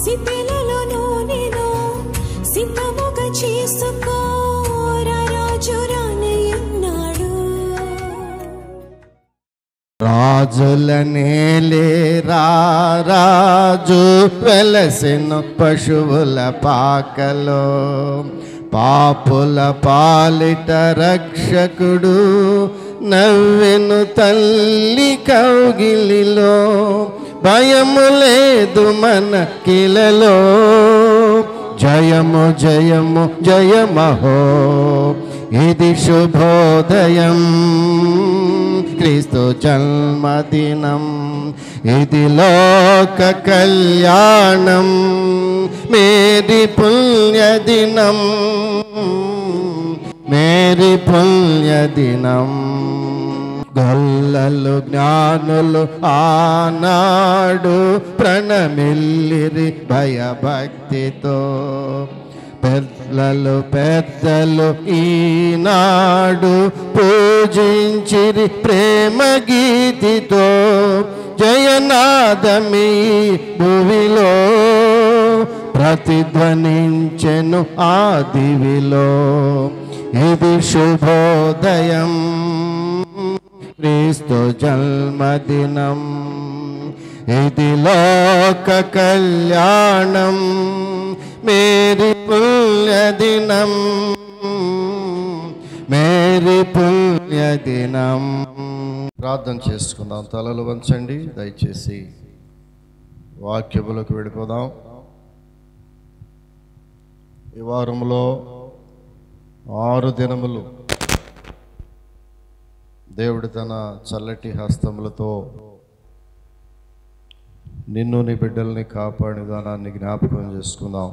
సిపెలలో నేను సిద్ధముగా చేసుకో రాజు రానయ్యన్నాడు. రాజుల నేలే రాజు వెలసిన పశువుల పాకలో, పాపుల పాలిట రక్షకుడు నవ్వెను తల్లి కౌగిలిలో. భయము లేదు మన కిలలో, జయము జయము జయమహో. ఇది శుభోదయం క్రీస్తు జన్మదినం, ఇది లోక కళ్యాణం మేరీ పుణ్యదినం, మేరీ పుణ్యదినం. గొల్లలు జ్ఞానులు ఆనాడు ప్రణమిల్లిరి భయభక్తితో, పెద్దలు ఈనాడు పూజించిరి ప్రేమ గీతితో. జయనాదమీ భువిలో ప్రతిధ్వనించెను ఆ దివిలో. ఇది శుభోదయం క్రీస్తు జన్మదినం, ఇది లోక కళ్యాణం మేరీ పుణ్యదినం, మేరీ పుణ్యదినం. ప్రార్థన చేసుకుందాం. తలలు వంచండి. దయచేసి వాక్యములకు వెళ్ళిపోదాం. ఈ వారంలో 6 దినములు దేవుడు తన చల్లటి హస్తములతో నిన్ను నీ బిడ్డల్ని కాపాడిన విధానాన్ని జ్ఞాపకం చేసుకుందాం.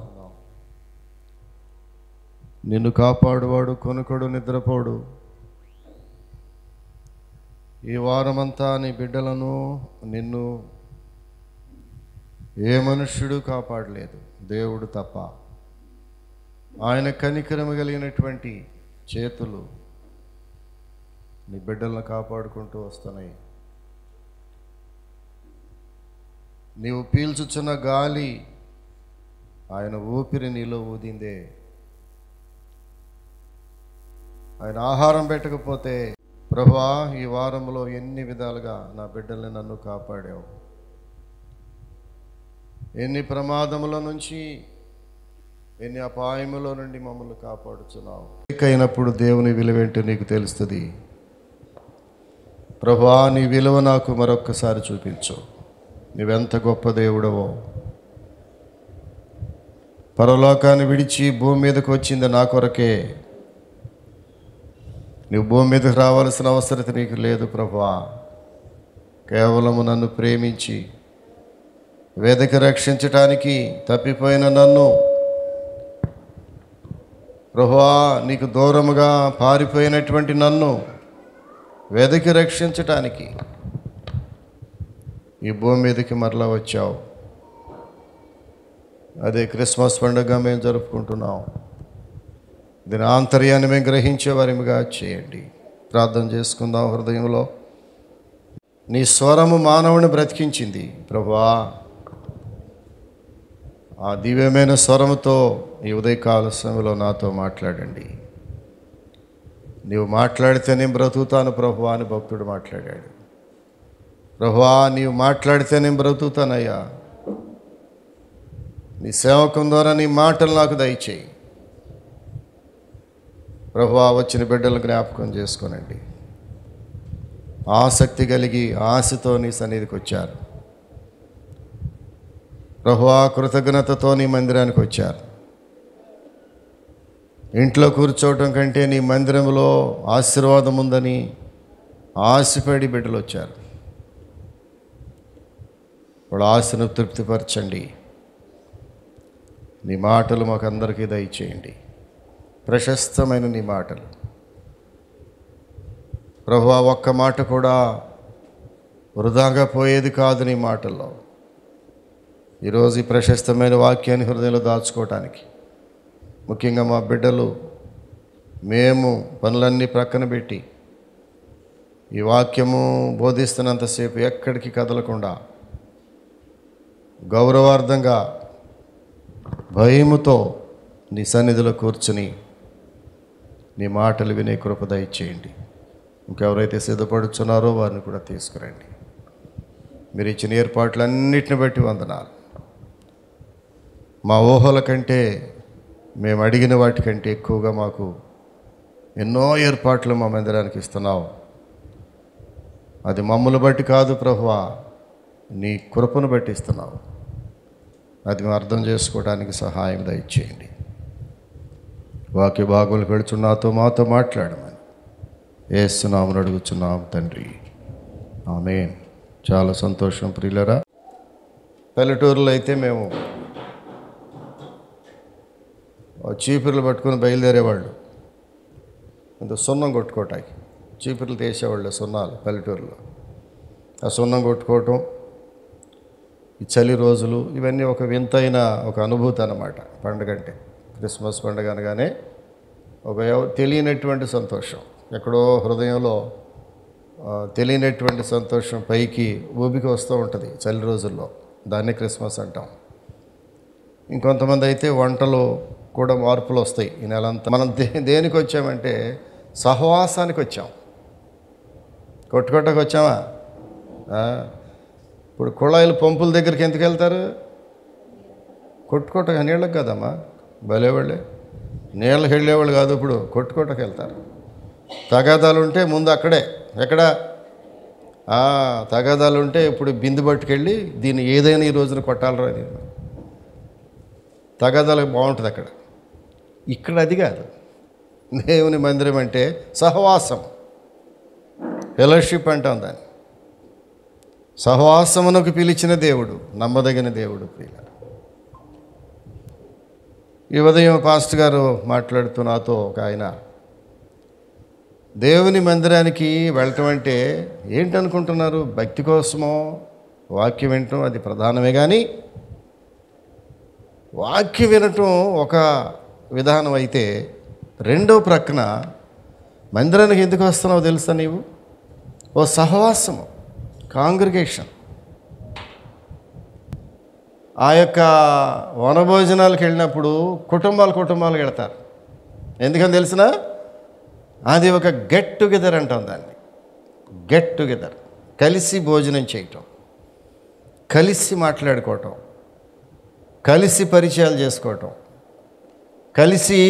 నిన్ను కాపాడువాడు కొనుకడు నిద్రపోడు. ఈ వారమంతా నీ బిడ్డలను నిన్ను ఏ మనుష్యుడు కాపాడలేదు, దేవుడు తప్ప. ఆయన కనికరము కలిగినటువంటి చేతులు నీ బిడ్డలను కాపాడుకుంటూ వస్తున్నాయి. నీవు పీల్చుచున్న గాలి ఆయన ఊపిరి నీలో ఊదిందే. ఆయన ఆహారం పెట్టకపోతే, ప్రభువా ఈ వారంలో ఎన్ని విధాలుగా నా బిడ్డల్ని నన్ను కాపాడావు, ఎన్ని ప్రమాదముల నుంచి ఎన్ని అపాయముల నుండి మమ్మల్ని కాపాడుచున్నావు. అయినప్పుడు దేవుని విలువేంటో నీకు తెలుస్తుంది. ప్రభువా నీ విలువ నాకు మరొక్కసారి చూపించు. నువ్వెంత గొప్ప దేవుడవో. పరలోకాన్ని విడిచి భూమి మీదకి వచ్చింది నా కొరకే. నువ్వు భూమి మీదకి రావాల్సిన అవసరత నీకు లేదు ప్రభువా. కేవలము నన్ను ప్రేమించి వేదిక రక్షించటానికి తప్పిపోయిన నన్ను, ప్రభువా నీకు దూరముగా పారిపోయినటువంటి నన్ను వేదిక రక్షించటానికి ఈ భూమి మీదకి మరలా వచ్చావు. అదే క్రిస్మస్ పండుగ మేము జరుపుకుంటున్నాం. దీని ఆంతర్యాన్ని మేము గ్రహించే వారిగా చేయండి. ప్రార్థన చేసుకుందాం. హృదయంలో నీ స్వరము మానవుని బ్రతికించింది ప్రభువా. ఆ దివ్యమైన స్వరముతో ఈ ఉదయకాల సమయంలో నాతో మాట్లాడండి. నీవు మాట్లాడితే నేను బ్రతుకుతాను ప్రభువా అని భక్తుడు మాట్లాడాడు. ప్రభువా నీవు మాట్లాడితే నేను బ్రతుకుతానయ్యా. నీ సేవకం ద్వారా నీ మాటలు నాకు దయచేయి ప్రభువా. వచ్చిన బిడ్డలు జ్ఞాపకం చేసుకోనండి. ఆసక్తి కలిగి ఆశతో నీ సన్నిధికి వచ్చారు ప్రభువా. కృతజ్ఞతతో నీ మందిరానికి వచ్చారు. ఇంట్లో కూర్చోవటం కంటే నీ మందిరంలో ఆశీర్వాదం ఉందని ఆశపడి బిడ్డలు వచ్చారు. వాళ్ళ ఆశను తృప్తిపరచండి. నీ మాటలు మాకు అందరికీ దయచేయండి. ప్రశస్తమైన నీ మాటలు ప్రభువా. ఒక్క మాట కూడా వృధాగా పోయేది కాదు నీ మాటల్లో. ఈరోజు ఈ ప్రశస్తమైన వాక్యాన్ని హృదయంలో దాచుకోవటానికి, ముఖ్యంగా మా బిడ్డలు మేము పనులన్నీ ప్రక్కన పెట్టి ఈ వాక్యము బోధిస్తున్నంతసేపు ఎక్కడికి కదలకుండా గౌరవార్థంగా భయముతో నీ సన్నిధిలో కూర్చుని నీ మాటలు వినే కృప దయచేయండి. ఇంకెవరైతే సిద్ధపడుచున్నారో వారిని కూడా తీసుకురండి. మీరు ఇచ్చిన ఏర్పాట్లన్నిటిని బట్టి వందనాలు. మా ఊహల కంటే, మేము అడిగిన వాటికంటే ఎక్కువగా మాకు ఎన్నో ఏర్పాట్లు మా మందిరానికి ఇస్తున్నావు. అది మమ్మల్ని బట్టి కాదు ప్రభువా, నీ కృపను బట్టి ఇస్తున్నావు. అది మేము అర్థం చేసుకోవడానికి సహాయం దయచేయండి. వాక్య భాగములు పెడుచున్నాతో మాతో మాట్లాడమని యేసు నామమున అడుగుచున్నాం తండ్రి, ఆమేన్. చాలా సంతోషం ప్రియులరా. పల్లెటూరులో అయితే మేము చీపుర్లు పట్టుకుని బయలుదేరేవాళ్ళు. ఇంత సున్నం కొట్టుకోవటానికి చీపుర్లు తీసేవాళ్ళు, సున్నాలు పల్లెటూరులో. ఆ సున్నం కొట్టుకోవటం, ఈ చలి రోజులు, ఇవన్నీ ఒక వింతైన ఒక అనుభూతి అన్నమాట. పండుగ అంటే క్రిస్మస్ పండుగ అనగానే ఒక తెలియనటువంటి సంతోషం, ఎక్కడో హృదయంలో తెలియనటువంటి సంతోషం పైకి ఊబికి వస్తూ ఉంటుంది చలి రోజుల్లో. దాన్ని క్రిస్మస్ అంటాం. ఇంకొంతమంది అయితే వంటలు కూడా మార్పులు వస్తాయి ఈ నెలంతా. మనం దేనికి వచ్చామంటే సహవాసానికి వచ్చాం, కొట్టుకోటకు వచ్చామా? ఇప్పుడు కుళాయిలు పంపుల దగ్గరికి ఎందుకు వెళ్తారు? కొట్టుకోటకు, నీళ్ళకి కదమ్మా. భలేవాళ్ళే, నీళ్ళకి వెళ్ళేవాళ్ళు కాదు, ఇప్పుడు కొట్టుకోటకు వెళ్తారు. తగాదాలు ఉంటే ముందు అక్కడే, ఎక్కడ తగాదాలు ఉంటే ఇప్పుడు బిందు పట్టుకెళ్ళి దీన్ని ఏదైనా ఈ రోజున కొట్టాలరా, అది తగాదాలకు బాగుంటుంది అక్కడ. ఇక్కడ అది కాదు. దేవుని మందిరం అంటే సహవాసం, ఫెలోషిప్ అంటాం దాన్ని. సహవాసమునకు పిలిచిన దేవుడు, నమ్మదగిన దేవుడు. ప్రియుల, ఈ ఉదయం పాస్టర్ గారు మాట్లాడుతూ నాతో ఒక ఆయన, దేవుని మందిరానికి వెళ్ళటం అంటే ఏంటనుకుంటున్నారు? భక్తి కోసమో వాక్యం వినటం అది ప్రధానమే, కానీ వాక్యం వినటం ఒక విధానం అయితే, రెండో ప్రక్కన మందిరానికి ఎందుకు వస్తున్నావో తెలుసా నీవు? ఓ సహవాసము, కాంగ్రిగేషన్. ఆ యొక్క వనభోజనాలకు వెళ్ళినప్పుడు కుటుంబాలు వెళ్తారు. ఎందుకని తెలిసిన? అది ఒక గెట్ టుగెదర్ అంటాం దాన్ని. గెట్ టుగెదర్, కలిసి భోజనం చేయటం, కలిసి మాట్లాడుకోవటం, కలిసి పరిచయాలు చేసుకోవటం, కలిసి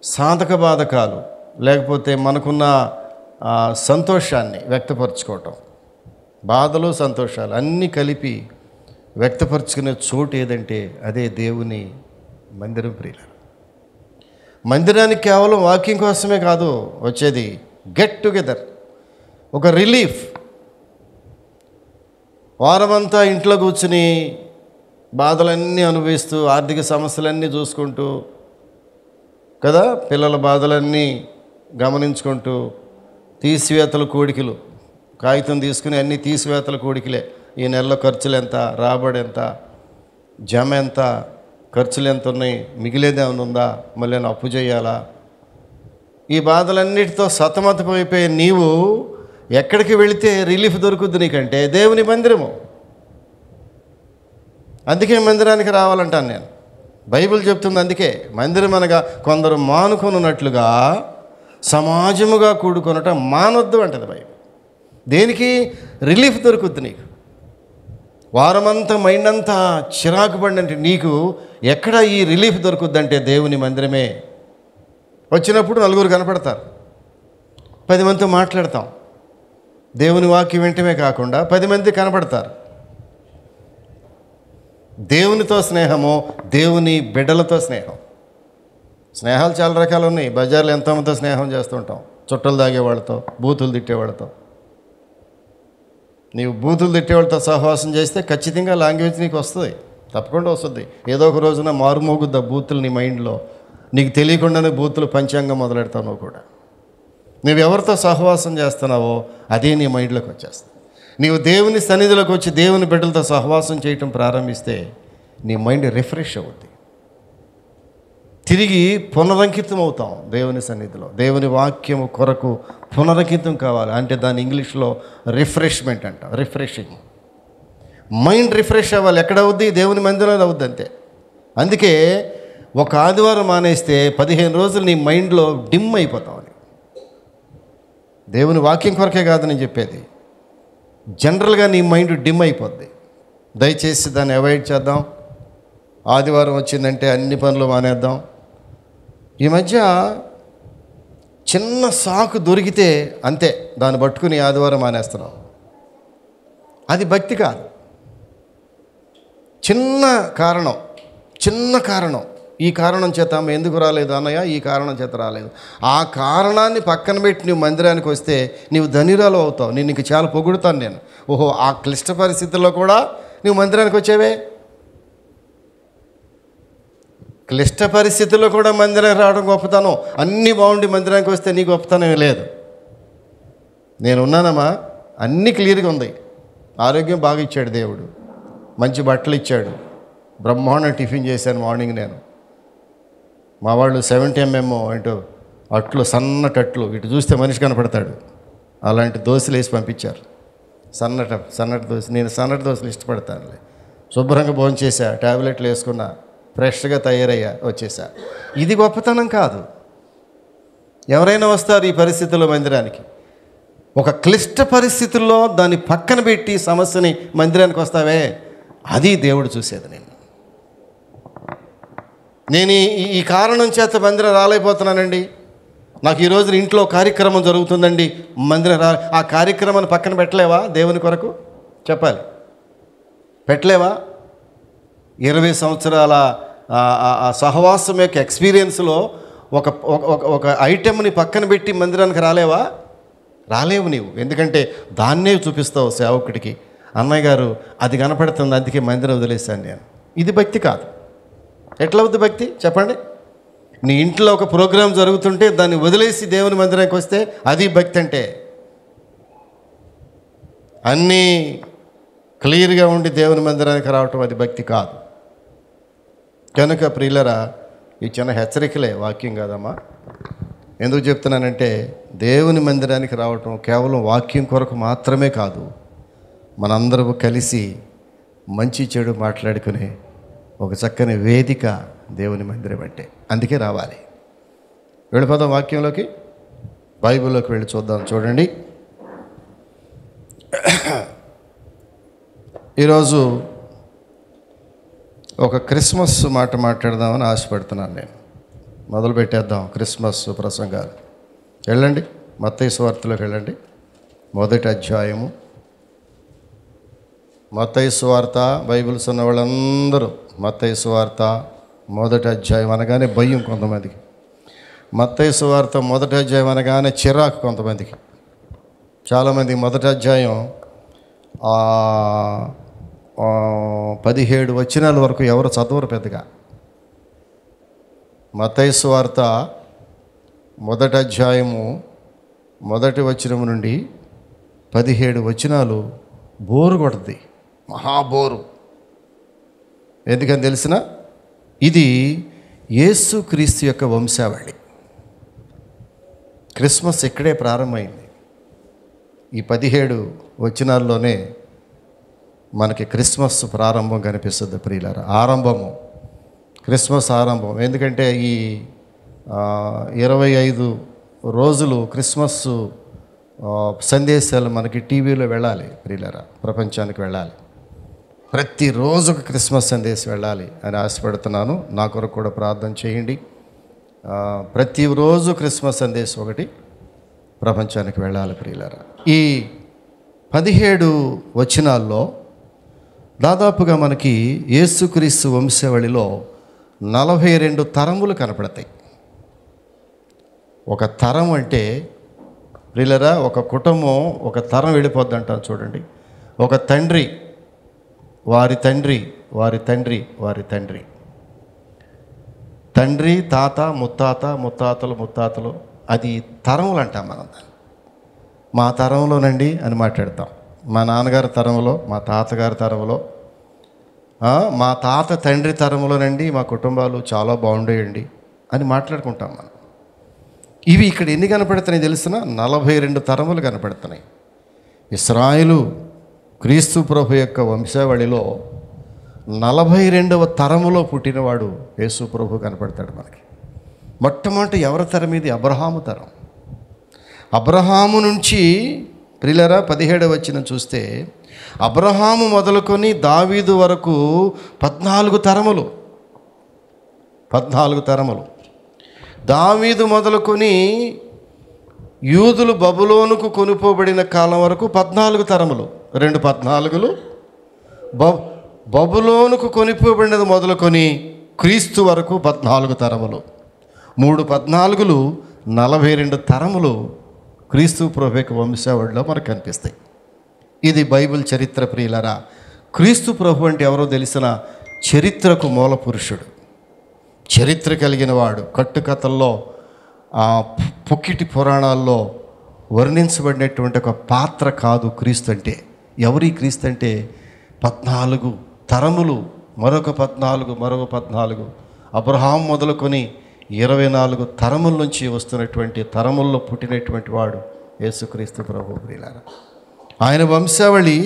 సాధక బాధకాలు లేకపోతే మనకున్న సంతోషాన్ని వ్యక్తపరచుకోవటం, బాధలు సంతోషాలు అన్నీ కలిపి వ్యక్తపరచుకునే చోటు ఏదంటే అదే దేవుని మందిరం. ప్రియుల, మందిరానికి కేవలం వాక్యం కోసమే కాదు వచ్చేది, గెట్ టుగెదర్, ఒక రిలీఫ్. వారమంతా ఇంట్లో కూర్చుని బాధలన్నీ అనుభవిస్తూ, ఆర్థిక సమస్యలన్నీ చూసుకుంటూ కదా, పిల్లల బాధలన్నీ గమనించుకుంటూ, తీసివేతల కోడికలు, కాగితం తీసుకుని అన్ని తీసివేతల కోడికలే. ఈ నెలలో ఖర్చులు ఎంత, రాబడి ఎంత, జమ ఎంత, ఖర్చులు ఎంత ఉన్నాయి, మిగిలేది ఏమైనా ఉందా, మళ్ళీ నేను అప్పు చేయాలా, ఈ బాధలన్నిటితో సతమతమైపోయే నీవు ఎక్కడికి వెళితే రిలీఫ్ దొరుకుద్ది నీకంటే దేవుని మందిరము. అందుకే మందిరానికి రావాలంటాను నేను. బైబిల్ చెప్తుంది అందుకే. మందిరం అనగా కొందరు మానుకొనున్నట్లుగా సమాజముగా కూడుకొనటం మానొద్దు అంటది బైబిల్. దేనికి? రిలీఫ్ దొరుకుద్ది నీకు. వారమంతా మైండ్ అంతా చిరాకు పడినంటే నీకు ఎక్కడ ఈ రిలీఫ్ దొరుకుద్దంటే దేవుని మందిరమే. వచ్చినప్పుడు నలుగురు కనపడతారు, 10 మందితో మాట్లాడతాం, దేవుని వాక్యం వెంటనే కాకుండా 10 మంది కనపడతారు. దేవునితో స్నేహము, దేవుని బిడ్డలతో స్నేహం. స్నేహాలు చాలా రకాలు ఉన్నాయి. బజార్లో ఎంతోమందితో స్నేహం చేస్తుంటాం, చుట్టలు తాగేవాళ్ళతో, బూతులు తిట్టేవాళ్ళతో. నీవు బూతులు తిట్టేవాళ్ళతో సహవాసం చేస్తే ఖచ్చితంగా లాంగ్వేజ్ నీకు వస్తుంది, తప్పకుండా వస్తుంది. ఏదో ఒక రోజున మారుమోగుద్దా బూతులు నీ మైండ్లో, నీకు తెలియకుండానే బూతులు పంచాంగం మొదలెడతావు. నువ్వు కూడా నువ్వు ఎవరితో సహవాసం చేస్తున్నావో అదే నీ మైండ్లోకి వచ్చేస్తుంది. నీవు దేవుని సన్నిధిలోకి వచ్చి దేవుని బిడ్డలతో సహవాసం చేయటం ప్రారంభిస్తే నీ మైండ్ రిఫ్రెష్ అవుద్ది. తిరిగి పునరంకితం అవుతాం దేవుని సన్నిధిలో. దేవుని వాక్యము కొరకు పునరంకితం కావాలి అంటే దాన్ని ఇంగ్లీష్లో రిఫ్రెష్మెంట్ అంట, రిఫ్రెషింగ్. మైండ్ రిఫ్రెష్ అవ్వాలి. ఎక్కడ అవుద్ది? దేవుని మందిరంలో అవుద్ది. అంతే. అందుకే ఒక ఆదివారం మానేస్తే 15 రోజులు నీ మైండ్లో డిమ్ అయిపోతావని. దేవుని వాక్యం కొరకే కాదు నేను చెప్పేది, జనరల్గా నీ మైండ్ డిమ్ అయిపోద్ది. దయచేసి దాన్ని అవాయిడ్ చేద్దాం. ఆదివారం వచ్చిందంటే అన్ని పనులు మానేద్దాం. ఈ మధ్య చిన్న సాకు దొరికితే అంతే, దాన్ని పట్టుకుని ఆదివారం మానేస్తున్నాం. అది భక్తి కాదు. చిన్న కారణం, ఈ కారణం చేత ఎందుకు రాలేదు అన్నయ్య, ఈ కారణం చేత రాలేదు. ఆ కారణాన్ని పక్కన పెట్టి నువ్వు మందిరానికి వస్తే నీవు ధనిరాలు అవుతావు. నేను నీకు చాలా పొగుడుతాను నేను. ఓహో, ఆ క్లిష్ట పరిస్థితుల్లో కూడా నువ్వు మందిరానికి వచ్చేవే. క్లిష్ట పరిస్థితుల్లో కూడా మందిరానికి రావడం గొప్పతనం. అన్నీ బాగుండి మందిరానికి వస్తే నీ గొప్పతనం లేదు. నేను ఉన్నానమ్మా, అన్నీ క్లియర్గా ఉంది. ఆరోగ్యం బాగా ఇచ్చాడు దేవుడు, మంచి బట్టలు ఇచ్చాడు, బ్రహ్మాండ టిఫిన్ చేశాను మార్నింగ్ నేను. మా వాళ్ళు 70 mm అంటూ అట్లు, సన్నటట్లు, ఇటు చూస్తే మనిషి కనపడతాడు, అలాంటి దోశలు వేసి పంపించారు. సన్నటి దోశ. నేను సన్నటి దోశలు ఇష్టపడతానులే. శుభ్రంగా భోంచేసా, ట్యాబ్లెట్లు వేసుకున్నా, ఫ్రెష్గా తయారయ్యా, వచ్చేసా. ఇది గొప్పతనం కాదు. ఎవరైనా వస్తారు ఈ పరిస్థితుల్లో మందిరానికి. ఒక క్లిష్ట పరిస్థితుల్లో దాన్ని పక్కన పెట్టి సమస్యని మందిరానికి వస్తావే, అది దేవుడు చూసేది. నేను ఈ కారణం చేత మందిరం రాలేకపోతున్నానండి, నాకు ఈ రోజు ఇంట్లో కార్యక్రమం జరుగుతుందండి, మందిరం ఆ కార్యక్రమాన్ని పక్కన పెట్టలేవా? దేవుని కొరకు చెప్పాలి, పెట్టలేవా? 20 సంవత్సరాల సహవాసం యొక్క ఎక్స్పీరియన్స్లో ఒక ఐటెంని పక్కన పెట్టి మందిరానికి రాలేవా? రాలేవు నీవు. ఎందుకంటే దాన్నే చూపిస్తావు సేవకుడికి. అన్నయ్య గారు అది కనపడుతుంది, అందుకే మందిరం వదిలేశాను నేను. ఇది భక్తి కాదు. ఎట్లా అవుద్ది భక్తి చెప్పండి? నీ ఇంట్లో ఒక ప్రోగ్రాం జరుగుతుంటే దాన్ని వదిలేసి దేవుని మందిరానికి వస్తే అది భక్తి అంటే. అన్నీ క్లియర్గా ఉండి దేవుని మందిరానికి రావటం అది భక్తి కాదు. కనుక ప్రియులరా, ఈ చిన్న హెచ్చరికలే, వాక్యం కాదమ్మా. ఎందుకు చెప్తున్నానంటే దేవుని మందిరానికి రావటం కేవలం వాక్యం కొరకు మాత్రమే కాదు, మనందరూ కలిసి మంచి చెడు మాట్లాడుకునే ఒక చక్కని వేదిక దేవుని మందిరం అంటే. అందుకే రావాలి. వెళ్ళిపోదాం వాక్యంలోకి, బైబిల్లోకి వెళ్ళి చూద్దాం. చూడండి, ఈరోజు ఒక క్రిస్మస్ మాట మాట్లాడదామని ఆశపడుతున్నాను నేను. మొదలు పెట్టేద్దాం క్రిస్మస్ ప్రసంగాలు. వెళ్ళండి, మత్తయి సువార్తలోకి వెళ్ళండి. 1వ అధ్యాయము. మత్తయి సువార్త బైబిల్స్ ఉన్న వాళ్ళందరూ మత్తయి సువార్త 1వ అధ్యాయం అనగానే భయం కొంతమందికి. మత్తయి సువార్త 1వ అధ్యాయం అనగానే చిరాకు కొంతమందికి. చాలామంది 1వ అధ్యాయం 17 వచనాల వరకు ఎవరు చదవరు పెద్దగా. మత్తయి సువార్త 1వ అధ్యాయము 1వ వచనం నుండి 17 వచనాలు బోరు కొడుతుంది, మహాబోరు. ఎందుకని తెలిసిన, ఇది యేసుక్రీస్తు యొక్క వంశావళి. క్రిస్మస్ ఇక్కడే ప్రారంభమైంది. ఈ 17 వచనాల్లోనే మనకి క్రిస్మస్ ప్రారంభం కనిపిస్తుంది ప్రియులారా. ఆరంభము, క్రిస్మస్ ఆరంభం. ఎందుకంటే ఈ 25 రోజులు క్రిస్మస్ సందేశాలు మనకి టీవీలో వెళ్ళాలి ప్రియులారా, ప్రపంచానికి వెళ్ళాలి. ప్రతిరోజు క్రిస్మస్ సందేశం వెళ్ళాలి అని ఆశపడుతున్నాను. నా కొరకు కూడా ప్రార్థన చేయండి. ప్రతిరోజు క్రిస్మస్ సందేశం ఒకటి ప్రపంచానికి వెళ్ళాలి ప్రియులారా. ఈ 17 వచనాల్లో దాదాపుగా మనకి యేసుక్రీస్తు వంశావళిలో 42 తరములు కనపడతాయి. ఒక తరం అంటే ప్రియులారా, ఒక కుటుంబం ఒక తరం వెళ్ళిపోద్ది అంటారు చూడండి. ఒక తండ్రి, వారి తండ్రి, వారి తండ్రి, వారి తండ్రి, తండ్రి, తాత, ముత్తాత, ముత్తాతలు, ముత్తాతలు, అది తరములు అంటాం మనం. మా తరంలోనండి అని మాట్లాడతాం. మా నాన్నగారి తరంలో, మా తాతగారి తరంలో, మా తాత తండ్రి తరంలోనండి మా కుటుంబాలు చాలా బాగుండేయండి అని మాట్లాడుకుంటాం మనం. ఇవి ఇక్కడ ఎన్ని కనపడుతున్నాయి తెలిసిన? 42 తరములు కనపడుతున్నాయి. ఇశ్రాయేలు క్రీస్తు ప్రభు యొక్క వంశావళిలో 42వ తరములో పుట్టినవాడు యేసు ప్రభు కనపడతాడు మనకి. మొట్టమొదటి ఎవరి తరం ఇది? అబ్రహాము తరం. అబ్రహాము నుంచి ప్రియులారా 17వ వచనం చూస్తే అబ్రహాము మొదలుకొని దావీదు వరకు 14 తరములు. 14 తరములు. దావీదు మొదలుకొని యూదులు బబులోనుకు కొనుపోబడిన కాలం వరకు 14 తరములు. 2 14లు. బబులోనుకు కొనిపోబడినది మొదలుకొని క్రీస్తు వరకు 14 తరములు. 3 14లు 42 తరములు క్రీస్తు ప్రభువుకి వంశావళిలో మనకు కనిపిస్తాయి. ఇది బైబిల్ చరిత్ర ప్రియులరా. క్రీస్తు ప్రభు అంటే ఎవరో తెలిసిన చరిత్రకు మూల పురుషుడు, చరిత్ర కలిగిన వాడు. కట్టుకథల్లో, పుక్కిటి పురాణాల్లో వర్ణించబడినటువంటి ఒక పాత్ర కాదు క్రీస్తు అంటే. ఎవరి క్రీస్తు అంటే 14 తరములు, మరొక 14, మరొక 14, అబ్రహాం మొదలుకొని 24 తరముల నుంచి వస్తున్నటువంటి తరముల్లో పుట్టినటువంటి వాడు యేసుక్రీస్తు ప్రభు ప్రియులారా. ఆయన వంశావళి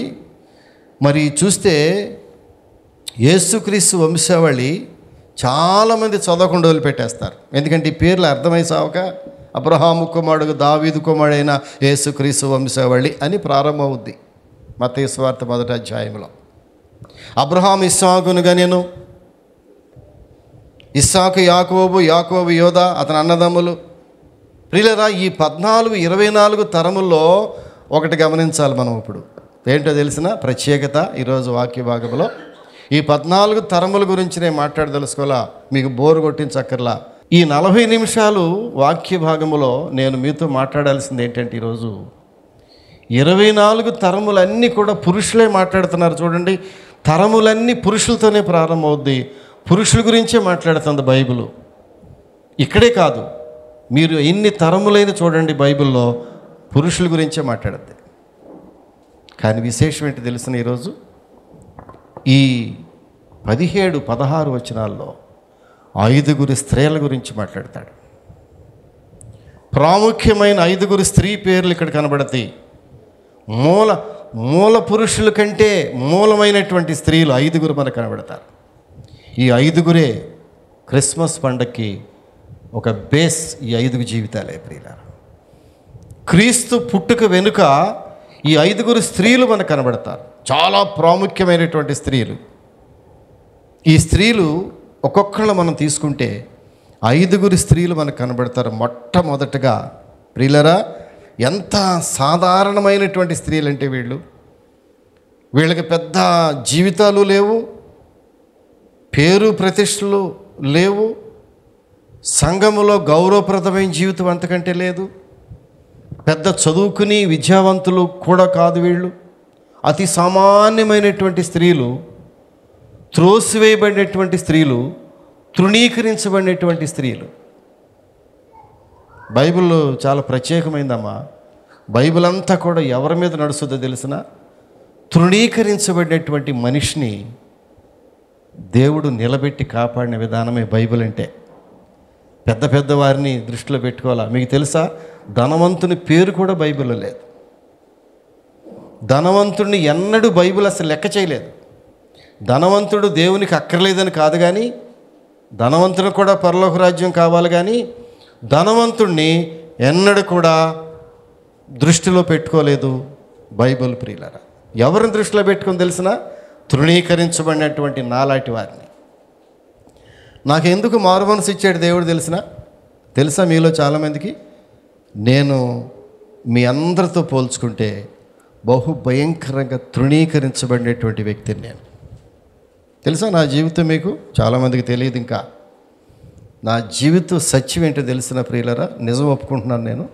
మరి చూస్తే యేసుక్రీస్తు వంశావళి చాలామంది చదవకుండా వదిలిపెట్టేస్తారు. ఎందుకంటే ఈ పేర్లు అర్థమై సావక అబ్రహాము కుమారుడు దావీదు కుమారుడైన యేసుక్రీస్తు వంశావళి అని ప్రారంభమవుద్ది మత్తయి సువార్త 1వ అధ్యాయంలో. అబ్రహాం ఇస్సాకును గనెను, ఇస్సాకు యాకోబు, యాకోబు యోధా అతని అన్నదమ్ములు. ప్రియులరా, ఈ 14 24 తరముల్లో ఒకటి గమనించాలి మనం. ఇప్పుడు ఏంటో తెలిసిన ప్రత్యేకత ఈరోజు వాక్య భాగంలో ఈ 14 తరముల గురించి నేను మాట్లాడదలుచుకోవాలా, మీకు బోరు కొట్టించక్కర్లా. ఈ 40 నిమిషాలు వాక్య భాగములో నేను మీతో మాట్లాడాల్సింది ఏంటంటే ఈరోజు 24 తరములన్నీ కూడా పురుషులే మాట్లాడుతున్నారు. చూడండి, తరములన్నీ పురుషులతోనే ప్రారంభమవుద్ది. పురుషుల గురించే మాట్లాడుతుంది బైబిల్. ఇక్కడే కాదు, మీరు ఎన్ని తరములైన చూడండి బైబిల్లో పురుషుల గురించే మాట్లాడుద్ది. కానీ విశేషం ఏంటి తెలిసిన ఈరోజు ఈ 17 16 వచనాల్లో 5 స్త్రీల గురించి మాట్లాడతాడు. ప్రాముఖ్యమైన 5 స్త్రీ పేర్లు ఇక్కడ కనబడతాయి. మూల పురుషుల కంటే మూలమైనటువంటి స్త్రీలు 5 మనకు కనబడతారు. ఈ 5 క్రిస్మస్ పండగకి ఒక బేస్. ఈ 5 జీవితాలే ప్రియులారా. క్రీస్తు పుట్టుక వెనుక ఈ 5 స్త్రీలు మనకు కనబడతారు. చాలా ప్రాముఖ్యమైనటువంటి స్త్రీలు. ఈ స్త్రీలు ఒక్కొక్కళ్ళు మనం తీసుకుంటే 5 స్త్రీలు మనకు కనబడతారు. మొట్టమొదటగా ప్రియులారా, ఎంత సాధారణమైనటువంటి స్త్రీలు అంటే వీళ్ళకి పెద్ద జీవితాలు లేవు, పేరు ప్రతిష్టలు లేవు, సంఘములో గౌరవప్రదమైన జీవితం అంతకంటే లేదు, పెద్ద చదువుకుని విద్యావంతులు కూడా కాదు వీళ్ళు. అతి సామాన్యమైనటువంటి స్త్రీలు, త్రోసివేయబడినటువంటి స్త్రీలు, తృణీకరించబడినటువంటి స్త్రీలు. బైబిల్ చాలా ప్రత్యేకమైందమ్మా. బైబిల్ అంతా కూడా ఎవరి మీద నడుస్తుందో తెలిసిన తృణీకరించబడినటువంటి మనిషిని దేవుడు నిలబెట్టి కాపాడిన విధానమే బైబిల్ అంటే. పెద్ద పెద్ద వారిని దృష్టిలో పెట్టుకోవాలా. మీకు తెలుసా, ధనవంతుని పేరు కూడా బైబిల్లో లేదు. ధనవంతుడిని ఎన్నడూ బైబిల్ అసలు లెక్క చేయలేదు. ధనవంతుడు దేవునికి అక్కర్లేదని కాదు, కానీ ధనవంతుడు కూడా పరలోక రాజ్యం కావాలి, కానీ ధనవంతుడిని ఎన్నడూ కూడా దృష్టిలో పెట్టుకోలేదు బైబిల్ ప్రియులారా. ఎవరిని దృష్టిలో పెట్టుకొని తెలిసిన తృణీకరించబడినటువంటి నాలాంటి వారిని. నాకెందుకు మారు మనసు ఇచ్చాడు దేవుడు తెలుసా మీలో చాలామందికి? నేను మీ అందరితో పోల్చుకుంటే బహు భయంకరంగా తృణీకరించబడినటువంటి వ్యక్తిని నేను. తెలుసా నా జీవితం? మీకు చాలామందికి తెలియదు. ఇంకా నా జీవితం సత్యం ఏంటో తెలిసిన ప్రియులరా, నిజం ఒప్పుకుంటున్నాను. నేను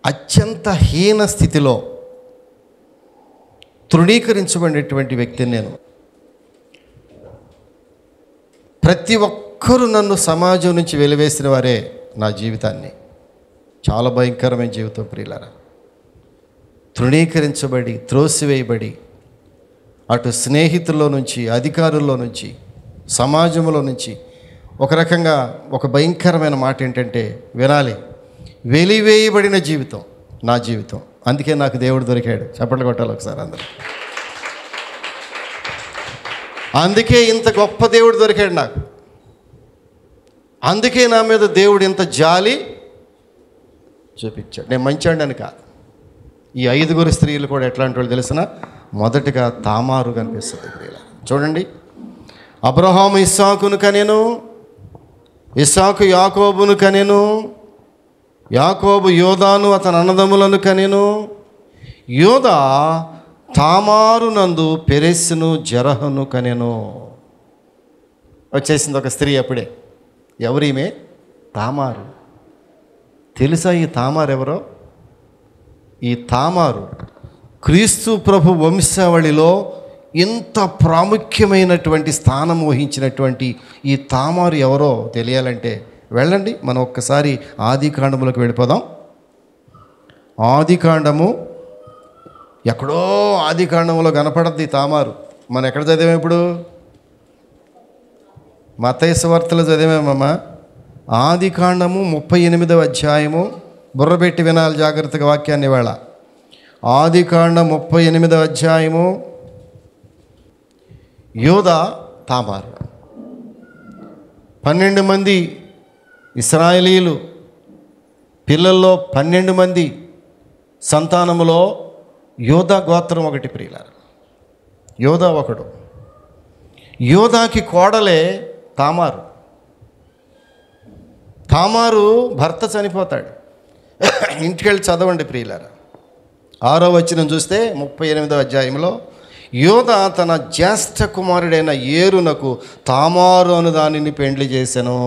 అత్యంత హీన స్థితిలో తృణీకరించబడినటువంటి వ్యక్తిని నేను. ప్రతి ఒక్కరూ నన్ను సమాజం నుంచి వెలివేసిన వారే నా జీవితాన్ని. చాలా భయంకరమైన జీవితం ప్రియులారా. తృణీకరించబడి, త్రోసివేయబడి, అటు స్నేహితుల్లో నుంచి, అధికారుల్లో నుంచి, సమాజంలో నుంచి ఒక రకంగా ఒక భయంకరమైన మాట ఏంటంటే వినాలి, వెలివేయబడిన జీవితం నా జీవితం. అందుకే నాకు దేవుడు దొరికాడు. చప్పట్లు కొట్టాలి ఒకసారి అందరూ. అందుకే ఇంత గొప్ప దేవుడు దొరికాడు నాకు. అందుకే నా మీద దేవుడు ఇంత జాలి చూపించాడు. నేను మంచివాడిని కాదు. ఈ 5 స్త్రీలు కూడా ఎట్లాంటి వాళ్ళు తెలిసిన? మొదటిగా తామారు కనిపిస్తుంది. చూడండి, అబ్రహాము ఇస్సాకును కనెను, ఇస్సాకు యాకోబును కనెను, యాకోబు యోదాను అతని అన్నదమ్ములను కనెను, యోదా తామారు నందు పెరెస్సును జరహును కనెను. వచ్చేసింది ఒక స్త్రీ అప్పుడే. ఎవరీమే? తామారు. తెలుసా ఈ తామారు ఎవరో? ఈ తామారు క్రీస్తు ప్రభు వంశావళిలో ఎంత ప్రాముఖ్యమైనటువంటి స్థానం వహించినటువంటి ఈ తామారు ఎవరో తెలియాలంటే వెళ్ళండి, మనం ఒక్కసారి ఆదికాండములకు వెళ్ళిపోదాం. ఆదికాండము ఎక్కడో ఆదికాండంలో కనపడద్ది తామారు. మనం ఎక్కడ చదివాం? ఇప్పుడు మత్తయి సువార్తలో చదివామమ్మా. ఆదికాండము 38వ అధ్యాయము. బుర్రబెట్టి వినాలి జాగ్రత్తగా వాక్యాన్ని వేళ. ఆదికాండం 38వ అధ్యాయము. యోదా తామారు 12 మంది ఇశ్రాయేలీలు పిల్లల్లో 12 మంది సంతానములో యోదా గోత్రం ఒకటి. ప్రియులారా, యోదా ఒకడు. యోదాకి కోడలే తామారు. తామారు భర్త చనిపోతాడు. ఇంటికెళ్ళి చదవండి ప్రియులారా. 6వ వచనం చూస్తే 38వ అధ్యాయంలో యోదా తన జ్యేష్ఠ కుమారుడైన ఏరునకు తామారు అను దానిని పెండ్లి చేసెను.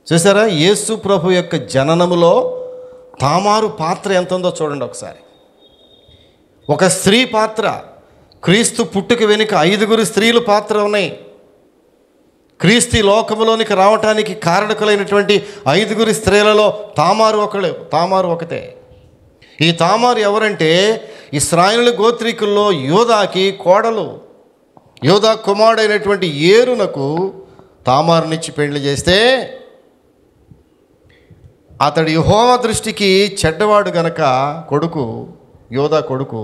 చూసారా, యేసు ప్రభు యొక్క జననములో తామారు పాత్ర ఎంత ఉందో చూడండి ఒకసారి. ఒక స్త్రీ పాత్ర. క్రీస్తు పుట్టుక వెనుక 5 స్త్రీలు పాత్ర ఉన్నాయి. క్రీస్తు లోకములోనికి రావటానికి కారణకులైనటువంటి 5 స్త్రీలలో తామారు ఒకతే. ఈ తామారు ఎవరంటే ఇశ్రాయేలు గోత్రికుల్లో యోదాకి కోడలు. యోదా కుమారుడైనటువంటి ఏరునకు తామారునిచ్చి పెళ్లి చేస్తే అతడు యెహోవా దృష్టికి చెడ్డవాడు గనక యోదా కొడుకు.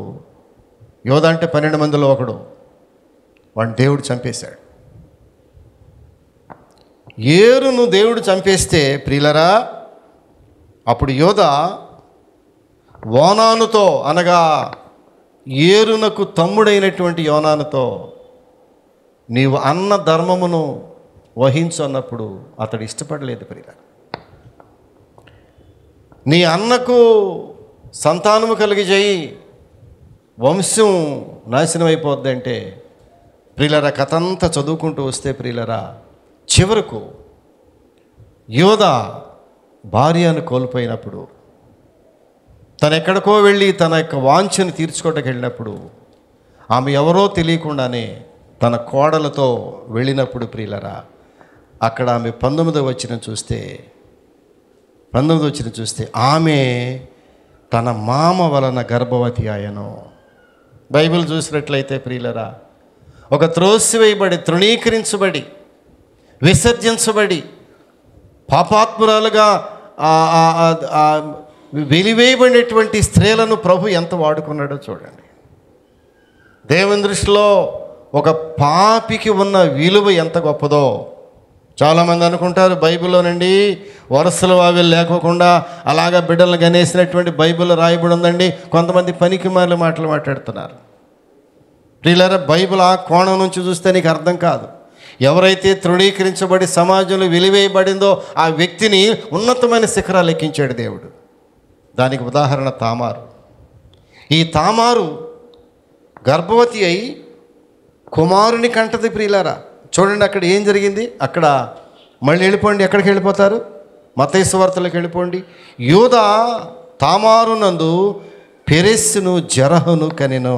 యోదా అంటే 12 మందిలో ఒకడు. వాడిని దేవుడు చంపేశాడు. ఏరును దేవుడు చంపేస్తే ప్రియులరా, అప్పుడు యోదా ఓనానుతో, అనగా ఏరునకు తమ్ముడైనటువంటి యోనానుతో, నీవు అన్న ధర్మమును వహించు అన్నప్పుడు అతడు ఇష్టపడలేదు. ప్రియులరా, నీ అన్నకు సంతానము కలిగి చేయి, వంశం నాశనం అయిపోద్దంటే ప్రియులరా, కథంతా చదువుకుంటూ వస్తే ప్రియులరా, చివరకు యోదా భార్యను కోల్పోయినప్పుడు, తను ఎక్కడికో వెళ్ళి తన యొక్క వాంఛను తీర్చుకోవడానికి వెళ్ళినప్పుడు, ఆమె ఎవరో తెలియకుండానే తన కోడలతో వెళ్ళినప్పుడు ప్రియులరా, అక్కడ ఆమె 19వ వచనం చూస్తే ఆమె తన మామ వలన గర్భవతి ఆయను. బైబిల్ చూసినట్లయితే ప్రియులరా, ఒక త్రోసివేయబడి, తృణీకరించబడి, విసర్జించబడి, పాపాత్మురాలుగా వెలివేయబడినటువంటి స్త్రీలను ప్రభు ఎంత వాడుకున్నాడో చూడండి. దేవుని దృష్టిలో ఒక పాపికి ఉన్న విలువ ఎంత గొప్పదో. చాలామంది అనుకుంటారు బైబిల్లోనండి వరుసలు అవి లేకోకుండా అలాగా బిడ్డలను గనేసినటువంటి బైబిల్లో రాయబడి ఉందండి. కొంతమంది పనికి మాలిన మాటలు మాట్లాడుతున్నారు. ప్రియులారా, బైబిల్ ఆ కోణం నుంచి చూస్తే నీకు అర్థం కాదు. ఎవరైతే తృణీకరించబడి సమాజంలో వెలివేయబడిందో ఆ వ్యక్తిని ఉన్నతమైన శిఖరాలు ఎక్కించాడు దేవుడు. దానికి ఉదాహరణ తామారు. ఈ తామారు గర్భవతి అయి కుమారుని కంటది. ప్రియులారా, చూడండి అక్కడ ఏం జరిగింది. అక్కడ మళ్ళీ వెళ్ళిపోండి. ఎక్కడికి వెళ్ళిపోతారు? మత్తయి సువార్తలకు వెళ్ళిపోండి. యోదా తామారు నందు పెరెస్సును జరహును కనెను.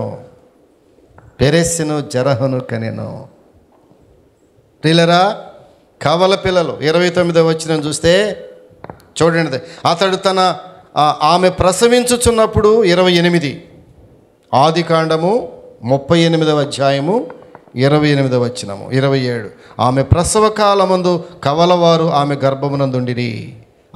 ప్రియులారా, కవల పిల్లలు 29వ వచనం చూస్తే చూడండి. అతడు ఆమె ప్రసవించుచున్నప్పుడు 28, ఆదికాండము 38వ అధ్యాయము 28వ వచనము, 27, ఆమె ప్రసవ కాలమందు కవలవారు ఆమె గర్భమునందుండిరి.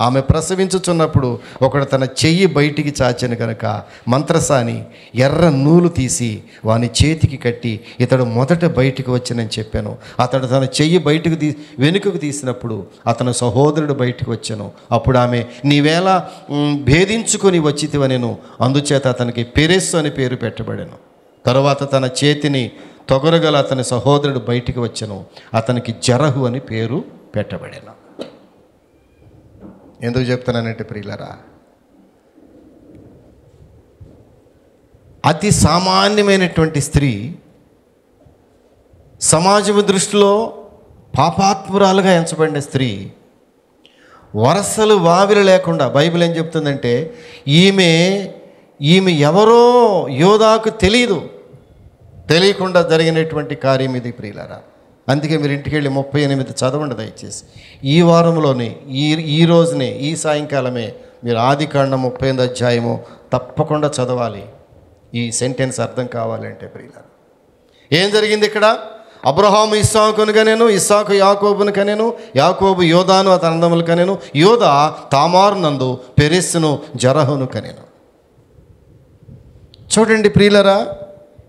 ఆమె ప్రసవించుచున్నప్పుడు ఒకడు తన చెయ్యి బయటికి చాచెను కనుక మంత్రసాని ఎర్ర నూలు తీసి వాని చేతికి కట్టి ఇతడు మొదట బయటికి వచ్చానని చెప్పాను. అతడు తన చెయ్యి బయటకు వెనుకకు తీసినప్పుడు అతని సహోదరుడు బయటికి వచ్చాను. అప్పుడు ఆమె నీవేళ భేదించుకొని వచ్చితివనెను. అందుచేత అతనికి పెరెస్సు అని పేరు పెట్టబడెను. తరువాత తన చేతిని తొగరగల అతని సహోదరుడు బయటికి వచ్చాను. అతనికి జరహు అని పేరు పెట్టబడెను. ఎందుకు చెప్తున్నానంటే ప్రియులరా, అతి సామాన్యమైనటువంటి స్త్రీ సమాజం దృష్టిలో పాపాత్మురాలుగా ఎంచబడిన స్త్రీ, వరసలు వావిలు లేకుండా, బైబిల్ ఏం చెప్తుందంటే ఈమె ఎవరో యోధాకు తెలియకుండా జరిగినటువంటి కార్యం ఇది ప్రియులరా. అందుకే మీరు ఇంటికి వెళ్ళి 38 చదవండి దయచేసి. ఈ వారంలోనే ఈ రోజునే ఈ సాయంకాలమే మీరు ఆదికాండం 38 అధ్యాయము తప్పకుండా చదవాలి. ఈ సెంటెన్స్ అర్థం కావాలంటే ప్రియులారా, ఏం జరిగింది ఇక్కడ? అబ్రహాము ఇస్సాకును కనెను, ఇస్సాకు యాకోబును కనెను, యాకోబు యోధాను అతని అన్నదమ్ములు కనెను, యోధా తామారు నందు పెరెస్సును జరహును కనెను. చూడండి ప్రియులరా,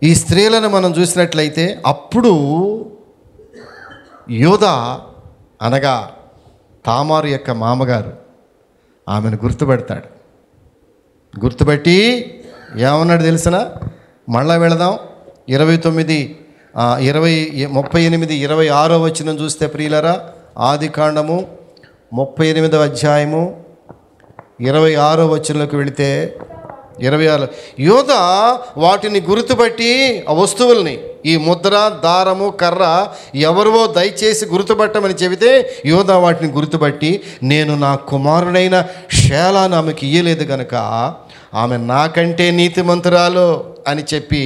ఈ స్త్రీలను మనం చూసినట్లయితే అప్పుడు యోధా అనగా తామారు యొక్క మామగారు ఆమెను గుర్తుపట్టి ఏమన్నాడు తెలిసిన? మళ్ళా వెళదాం 38 వచనం చూస్తే ప్రియులరా, ఆదికాండము 38వ అధ్యాయము 26 వచనంలోకి వెళితే 26 యోధా వాటిని గుర్తుపట్టి ఆ వస్తువుల్ని, ఈ ముద్ర, దారము, కర్ర ఎవరివో దయచేసి గుర్తుపట్టమని చెబితే యోధా వాటిని గుర్తుపట్టి నేను నా కుమారుడైన షేలాను ఆమెకి ఇయ్యలేదు కనుక ఆమె నాకంటే నీతిమంతురాలు అని చెప్పి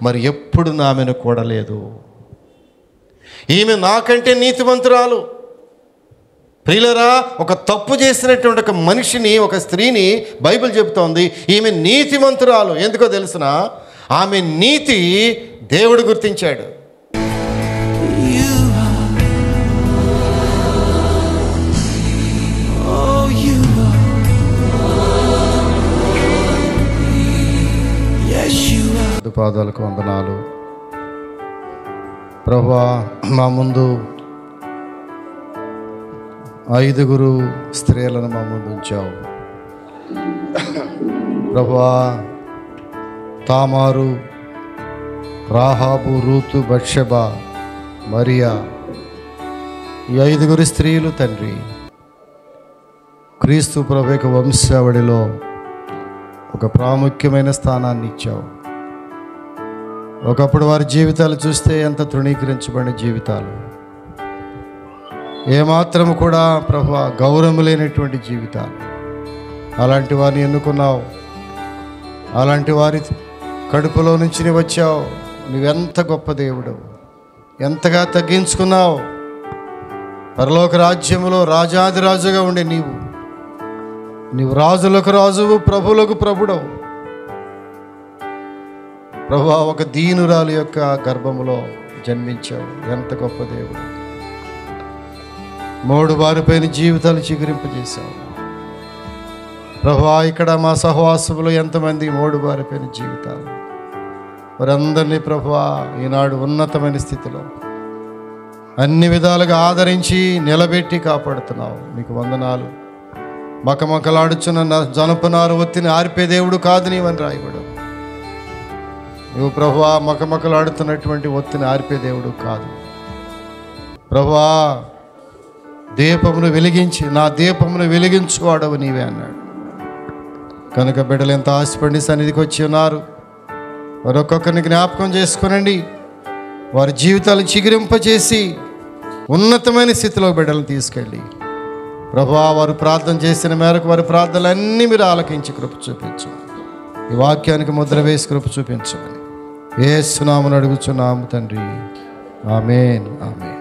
మరి ఎప్పుడు ఆమెను కూడలేదు. ఈమె నాకంటే నీతిమంతురాలు. ప్రియులరా, ఒక తప్పు చేసినటువంటి ఒక మనిషిని, ఒక స్త్రీని బైబిల్ చెబుతోంది ఈమె నీతిమంతురాలు. ఎందుకో తెలుసిన? ఆమె నీతి దేవుడు గుర్తించాడు. పాదాలకు వందనాలు ప్రభువా. మా ముందు 5 స్త్రీలను మా ముందు ఉంచావు ప్రభువా. తామారు, రాహాబు, రూతు, బత్షెబ, మరియా, ఈ 5 స్త్రీలు తండ్రి క్రీస్తు ప్రభు యొక్క వంశావళిలో ఒక ప్రాముఖ్యమైన స్థానాన్ని ఇచ్చావు. ఒకప్పుడు వారి జీవితాలు చూస్తే ఎంత తృణీకరించబడిన జీవితాలు, ఏమాత్రం కూడా ప్రభువా గౌరవం లేనటువంటి జీవితాలు. అలాంటి వారిని ఎన్నుకున్నావు. అలాంటి వారి కడుపులో నుంచి నీవు వచ్చావు. నువ్వెంత గొప్ప దేవుడు, ఎంతగా తగ్గించుకున్నావు. పరలోక రాజ్యములో రాజాదిరాజుగా ఉండే నీవు రాజులకు రాజువు, ప్రభువులకు ప్రభుడవు. ప్రభువా, ఒక దీనురాలు యొక్క గర్భములో జన్మించావు. ఎంత గొప్ప దేవుడు. 3 వారిపైన జీవితాలు చిగురింపజేశావు ప్రభువా. ఇక్కడ మా సహవాసములో ఎంతమంది 3 వారిపైన జీవితాలు, వారందరినీ ప్రభువా ఈనాడు ఉన్నతమైన స్థితిలో అన్ని విధాలుగా ఆదరించి నిలబెట్టి కాపాడుతున్నావు. మీకు వందనాలు. మకమకలాడుచున్న జనపనారు ఒత్తిని ఆర్పే దేవుడు కాదు నీవని రాయబడు. నువ్వు ప్రభువా మకమకలాడుతున్నటువంటి ఒత్తిని ఆర్పే దేవుడు కాదు ప్రభువా. దీపమును వెలిగించి నా దీపమును వెలిగించువాడవు నీవే అన్నాడు కనుక బిడ్డలు ఎంత ఆశపడి సన్నిధికి వచ్చి ఉన్నారు. వారొక్కొక్కరిని జ్ఞాపకం చేసుకునండి. వారి జీవితాలు చిగురింపచేసి ఉన్నతమైన స్థితిలో బిడ్డలను తీసుకెళ్ళి ప్రభువా వారు ప్రార్థన చేసిన మేరకు వారి ప్రార్థనలన్నీ మీరు ఆలకించి కృప చూపించు. ఈ వాక్యానికి ముద్ర వేసి కృప చూపించమని యేసు నామమున అడుగుచున్నాము తండ్రి. ఆమేన్, ఆమేన్.